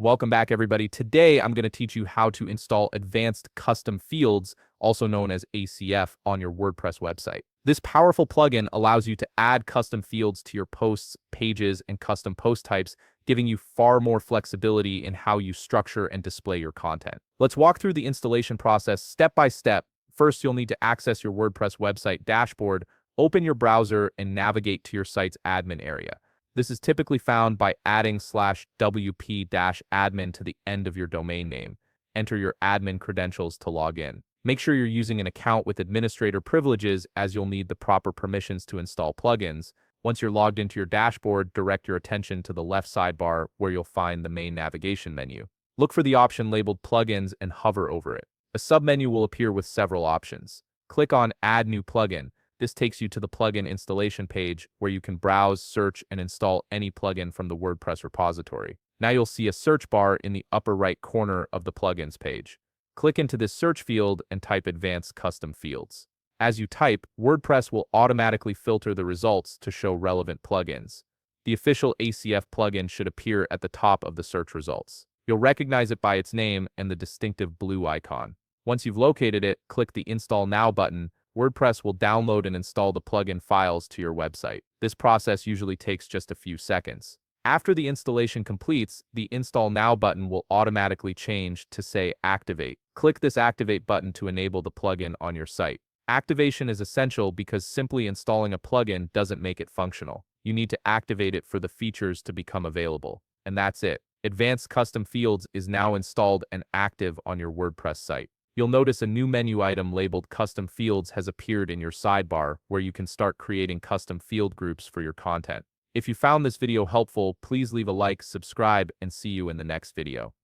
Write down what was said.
Welcome back, everybody. Today, I'm going to teach you how to install advanced custom fields, also known as ACF, on your WordPress website. This powerful plugin allows you to add custom fields to your posts, pages, and custom post types, giving you far more flexibility in how you structure and display your content. Let's walk through the installation process step by step. First, you'll need to access your WordPress website dashboard, open your browser, and navigate to your site's admin area. This is typically found by adding /wp-admin to the end of your domain name. Enter your admin credentials to log in. Make sure you're using an account with administrator privileges, as you'll need the proper permissions to install plugins. Once you're logged into your dashboard, direct your attention to the left sidebar where you'll find the main navigation menu. Look for the option labeled Plugins and hover over it. A submenu will appear with several options. Click on Add New Plugin. This takes you to the plugin installation page where you can browse, search, and install any plugin from the WordPress repository. Now you'll see a search bar in the upper right corner of the plugins page. Click into this search field and type Advanced Custom Fields. As you type, WordPress will automatically filter the results to show relevant plugins. The official ACF plugin should appear at the top of the search results. You'll recognize it by its name and the distinctive blue icon. Once you've located it, click the Install Now button. WordPress will download and install the plugin files to your website. This process usually takes just a few seconds. After the installation completes, the Install Now button will automatically change to say Activate. Click this Activate button to enable the plugin on your site. Activation is essential because simply installing a plugin doesn't make it functional. You need to activate it for the features to become available. And that's it. Advanced Custom Fields is now installed and active on your WordPress site. You'll notice a new menu item labeled Custom Fields has appeared in your sidebar, where you can start creating custom field groups for your content. If you found this video helpful, please leave a like, subscribe, and see you in the next video.